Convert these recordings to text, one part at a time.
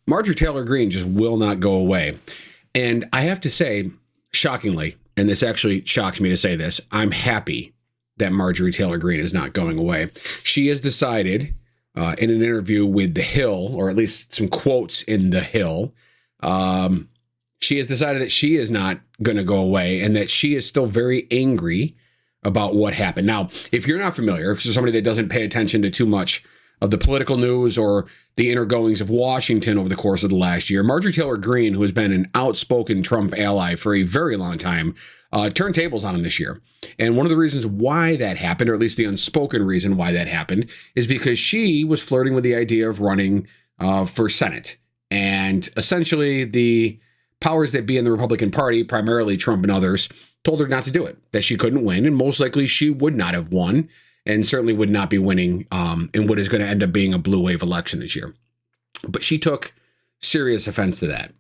Marjorie Taylor Greene just will not go away. And I have to say, shockingly, and this actually shocks me to say this, I'm happy that Marjorie Taylor Greene is not going away. She has decided in an interview with The Hill, or at least some quotes in The Hill, she has decided that she is not going to go away and that she is still very angry about what happened. Now, if you're not familiar, if you're somebody that doesn't pay attention to too much of the political news or the inner goings of Washington over the course of the last year, Marjorie Taylor Greene, who has been an outspoken Trump ally for a very long time, turned tables on him this year. And one of the reasons why that happened, or at least the unspoken reason why that happened, is because she was flirting with the idea of running for Senate. And essentially the powers that be in the Republican Party, primarily Trump and others, told her not to do it, that she couldn't win, and most likely she would not have won, and certainly would not be winning in what is going to end up being a blue wave election this year. But she took serious offense to that.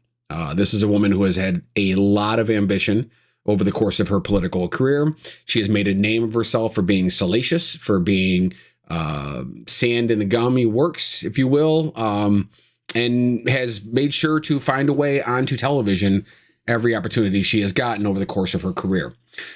This is a woman who has had a lot of ambition over the course of her political career. She has made a name of herself for being salacious, for being sand in the gummy works, if you will, and has made sure to find a way onto television every opportunity she has gotten over the course of her career.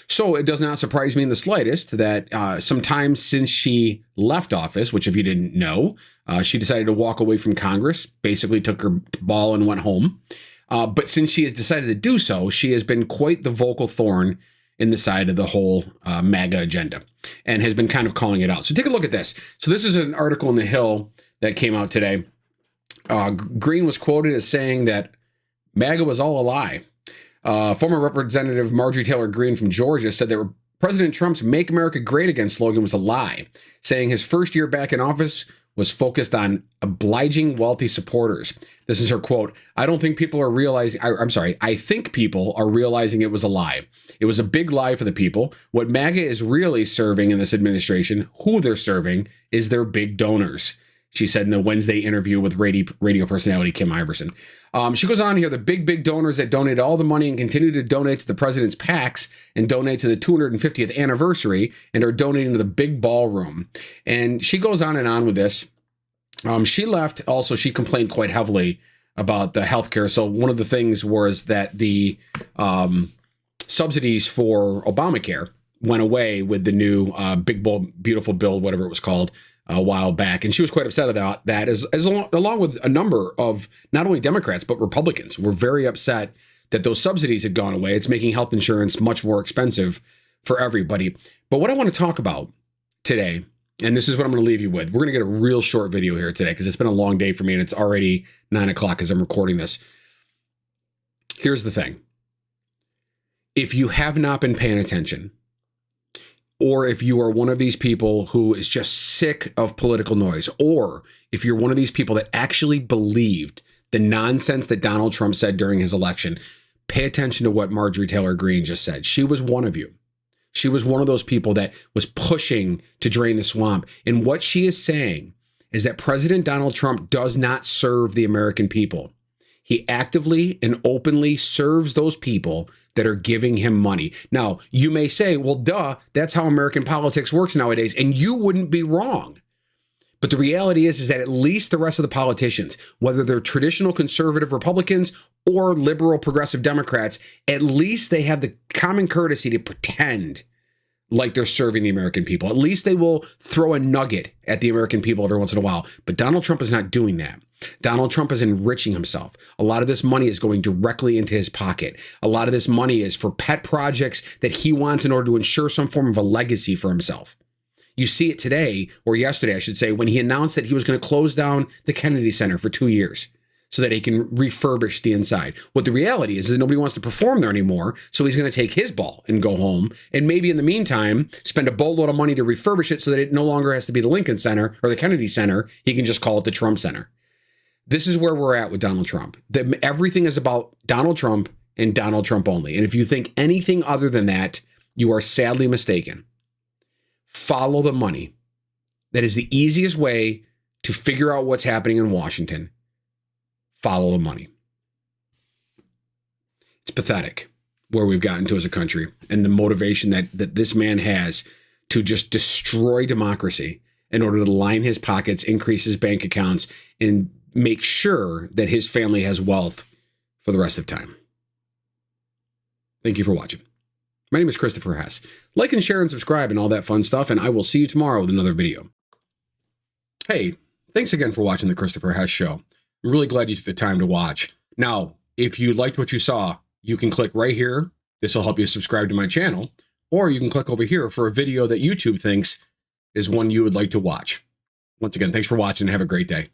So it does not surprise me in the slightest that sometime since she left office, which if you didn't know, she decided to walk away from Congress, basically took her ball and went home. But since she has decided to do so, she has been quite the vocal thorn in the side of the whole MAGA agenda and has been kind of calling it out. So take a look at this. So this is an article in The Hill that came out today. Greene was quoted as saying that MAGA was all a lie. Former Representative Marjorie Taylor Greene from Georgia said that President Trump's Make America Great Again slogan was a lie, saying his first year back in office was focused on obliging wealthy supporters. This is her quote. I think people are realizing it was a lie. It was a big lie for the people. What MAGA is really serving in this administration, who they're serving, is their big donors, she said in a Wednesday interview with radio personality Kim Iverson. She goes on here, the big donors that donate all the money and continue to donate to the president's PACs and donate to the 250th anniversary and are donating to the big ballroom. And she goes on with this. She left. Also, she complained quite heavily about the healthcare. So one of the things was that the subsidies for Obamacare went away with the new big, bold, beautiful bill, whatever it was called, a while back. And she was quite upset about that, along with a number of not only Democrats, but Republicans were very upset that those subsidies had gone away. It's making health insurance much more expensive for everybody. But what I want to talk about today, and this is what I'm going to leave you with, we're going to get a real short video here today because it's been a long day for me and it's already 9 o'clock as I'm recording this. Here's the thing. If you have not been paying attention, or if you are one of these people who is just sick of political noise, or if you're one of these people that actually believed the nonsense that Donald Trump said during his election, pay attention to what Marjorie Taylor Greene just said. She was one of you. She was one of those people that was pushing to drain the swamp. And what she is saying is that President Donald Trump does not serve the American people. He actively and openly serves those people that are giving him money. Now, you may say, well, duh, that's how American politics works nowadays. And you wouldn't be wrong. But the reality is that at least the rest of the politicians, whether they're traditional conservative Republicans or liberal progressive Democrats, at least they have the common courtesy to pretend like they're serving the American people. At least they will throw a nugget at the American people every once in a while. But Donald Trump is not doing that. Donald Trump is enriching himself. A lot of this money is going directly into his pocket. A lot of this money is for pet projects that he wants in order to ensure some form of a legacy for himself. You see it today, or yesterday, I should say, when he announced that he was going to close down the Kennedy Center for 2 years so that he can refurbish the inside. What the reality is that nobody wants to perform there anymore, so he's going to take his ball and go home, and maybe in the meantime, spend a boatload of money to refurbish it so that it no longer has to be the Lincoln Center or the Kennedy Center. He can just call it the Trump Center. This is where we're at with Donald Trump. Everything is about Donald Trump and Donald Trump only. And if you think anything other than that, you are sadly mistaken. Follow the money. That is the easiest way to figure out what's happening in Washington. Follow the money. It's pathetic where we've gotten to as a country and the motivation that this man has to just destroy democracy in order to line his pockets, increase his bank accounts, and make sure that his family has wealth for the rest of time. Thank you for watching. My name is Christopher Hess. Like and share and subscribe and all that fun stuff, and I will see you tomorrow with another video. Hey, thanks again for watching the Christopher Hess Show. I'm really glad you took the time to watch. Now, if you liked what you saw, you can click right here. This will help you subscribe to my channel, or you can click over here for a video that YouTube thinks is one you would like to watch. Once again, thanks for watching and have a great day.